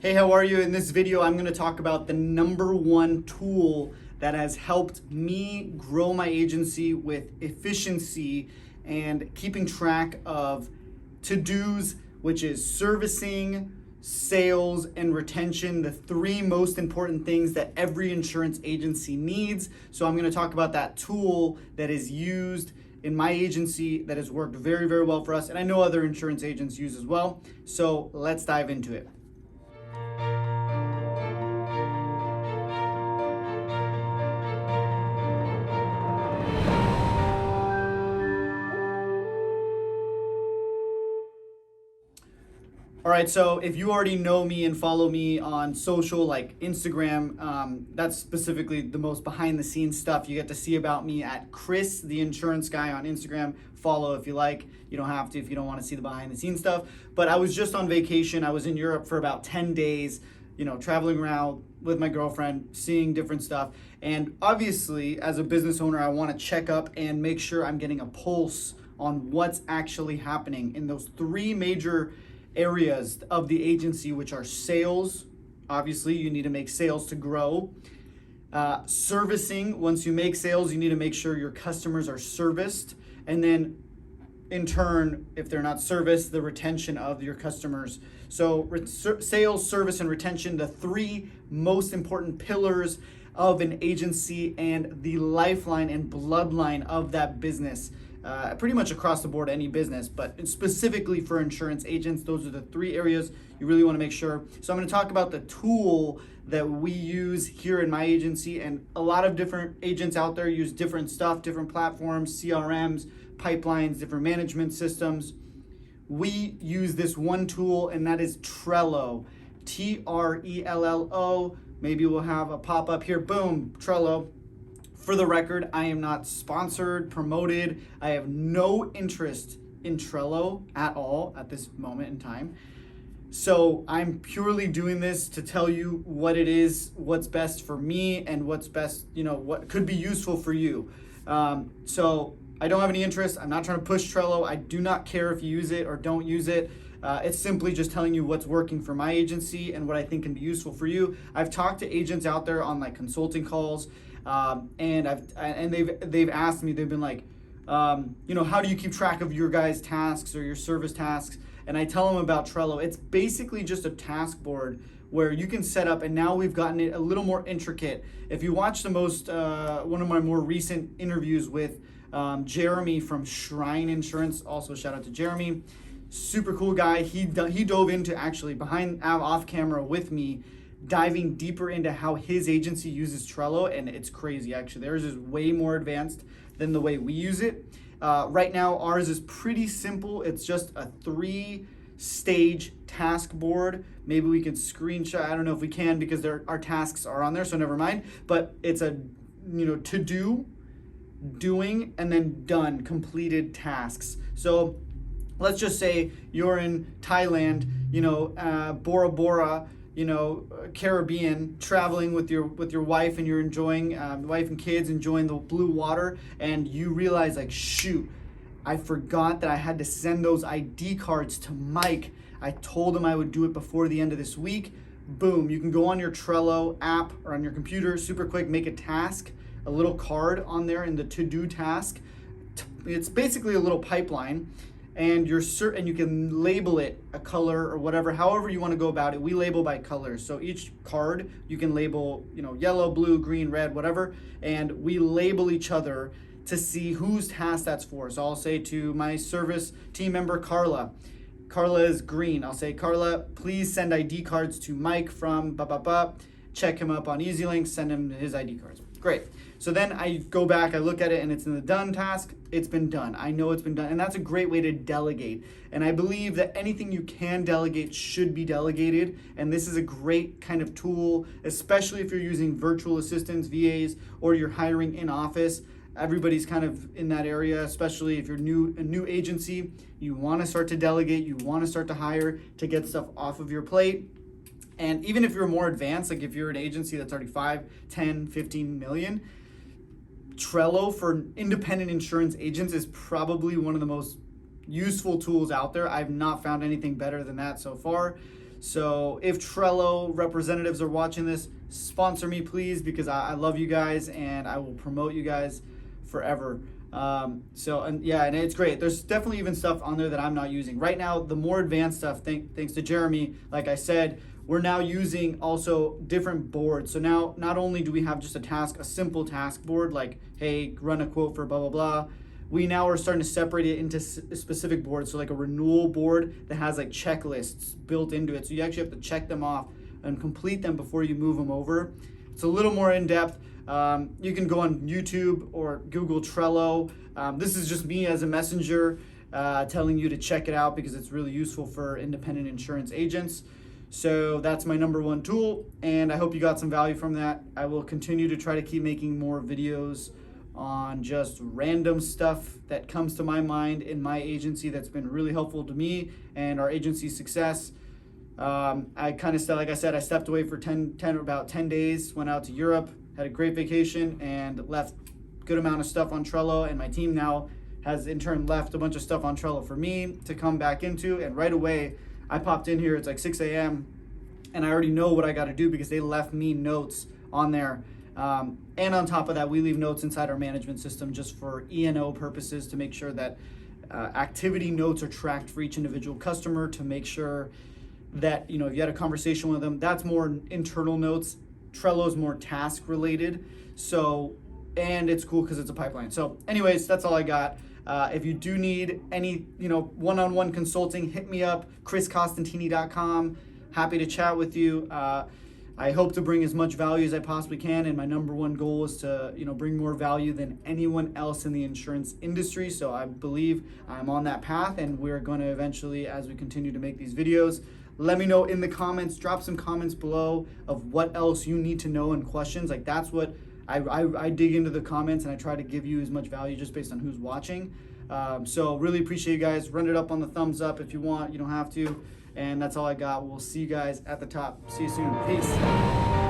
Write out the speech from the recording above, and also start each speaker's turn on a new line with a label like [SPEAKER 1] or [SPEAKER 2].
[SPEAKER 1] Hey, how are you? In this video, I'm going to talk about the number one tool that has helped me grow my agency with efficiency and keeping track of to-dos, which is servicing, sales, and retention, the three most important things that every insurance agency needs. So I'm going to talk about that tool that is used in my agency that has worked very, very well for us, and I know other insurance agents use as well. So let's dive into it. All right, so if you already know me and follow me on social like Instagram, that's specifically the most behind the scenes stuff you get to see about me at Chris, the insurance guy on Instagram. Follow if you like. You don't have to if you don't want to see the behind the scenes stuff. But I was just on vacation. I was in Europe for about 10 days, traveling around with my girlfriend, seeing different stuff. And obviously, as a business owner, I want to check up and make sure I'm getting a pulse on what's actually happening in those three major areas of the agency, which are sales. Obviously, you need to make sales to grow. Servicing, once you make sales, you need to make sure your customers are serviced. And then in turn, if they're not serviced, the retention of your customers. So sales, service, and retention, the three most important pillars of an agency and the lifeline and bloodline of that business. Pretty much across the board, any business, but specifically for insurance agents, those are the three areas you really want to make sure. So I'm going to talk about the tool that we use here in my agency, and a lot of different agents out there use different stuff, different platforms, CRMs, pipelines, different management systems. We use this one tool, and that is Trello, Trello. Maybe we'll have a pop-up here, boom, Trello. For the record, I am not sponsored, promoted. I have no interest in Trello at all at this moment in time. So I'm purely doing this to tell you what it is, what's best for me, and what's best, what could be useful for you. So I don't have any interest. I'm not trying to push Trello. I do not care if you use it or don't use it. It's simply just telling you what's working for my agency and what I think can be useful for you. I've talked to agents out there on like consulting calls. And they've asked me, they've been like, how do you keep track of your guys' tasks or your service tasks? And I tell them about Trello. It's basically just a task board where you can set up, and now we've gotten it a little more intricate. If you watch one of my more recent interviews with Jeremy from Shrine Insurance, also shout out to Jeremy, super cool guy. He dove into actually off camera with me, diving deeper into how his agency uses Trello, and it's crazy actually. Theirs is way more advanced than the way we use it. Right now, ours is pretty simple. It's just a 3-stage task board. Maybe we could screenshot, I don't know if we can because our tasks are on there, so never mind. But it's a to do, doing, and then done, completed tasks. So let's just say you're in Thailand, Bora Bora, Caribbean, traveling with your wife, and you're enjoying wife and kids enjoying the blue water, and you realize like, shoot, I forgot that I had to send those ID cards to Mike. I told him I would do it before the end of this week. Boom, you can go on your Trello app or on your computer, super quick, make a task, a little card on there in the to-do task. It's basically a little pipeline. And you can label it a color or whatever, however you want to go about it. We label by colors. So each card you can label, yellow, blue, green, red, whatever. And we label each other to see whose task that's for. So I'll say to my service team member, Carla is green. I'll say, Carla, please send ID cards to Mike from blah, blah, blah. Check him up on EasyLink, send him his ID cards. Great. So then I go back, I look at it, and it's in the done task. It's been done. I know it's been done. And that's a great way to delegate. And I believe that anything you can delegate should be delegated. And this is a great kind of tool, especially if you're using virtual assistants, VAs, or you're hiring in office. Everybody's kind of in that area, especially if you're a new agency. You want to start to delegate. You want to start to hire to get stuff off of your plate. And even if you're more advanced, like if you're an agency that's already 5, 10, 15 million, Trello for independent insurance agents is probably one of the most useful tools out there. I've not found anything better than that so far. So if Trello representatives are watching this, sponsor me please, because I love you guys and I will promote you guys forever. And it's great. There's definitely even stuff on there that I'm not using right now. The more advanced stuff, thanks to Jeremy, like I said, we're now using also different boards. So now not only do we have just a simple task board like, hey, run a quote for blah blah blah, we now are starting to separate it into specific boards. So like a renewal board that has like checklists built into it, so you actually have to check them off and complete them before you move them over. It's a little more in depth. You can go on YouTube or Google Trello. This is just me as a messenger telling you to check it out because it's really useful for independent insurance agents. So that's my number one tool, and I hope you got some value from that. I will continue to try to keep making more videos on just random stuff that comes to my mind in my agency that's been really helpful to me and our agency's success. I kind of, like I said, I stepped away for about 10 days, went out to Europe, had a great vacation, and left a good amount of stuff on Trello, and my team now has in turn left a bunch of stuff on Trello for me to come back into. And right away I popped in here, it's like 6 a.m. and I already know what I got to do because they left me notes on there. And on top of that, we leave notes inside our management system just for E&O purposes to make sure that activity notes are tracked for each individual customer, to make sure that, if you had a conversation with them, that's more internal notes. Trello is more task related. So, and it's cool because it's a pipeline. So anyways, that's all I got. If you do need any, one-on-one consulting, hit me up, chriscostantini.com. Happy to chat with you. I hope to bring as much value as I possibly can, and my number one goal is to, bring more value than anyone else in the insurance industry. So I believe I'm on that path, and we're going to eventually, as we continue to make these videos, let me know in the comments, drop some comments below of what else you need to know and questions. Like, that's what I dig into the comments, and I try to give you as much value just based on who's watching. So really appreciate you guys. Run it up on the thumbs up if you want. You don't have to. And that's all I got. We'll see you guys at the top. See you soon. Peace.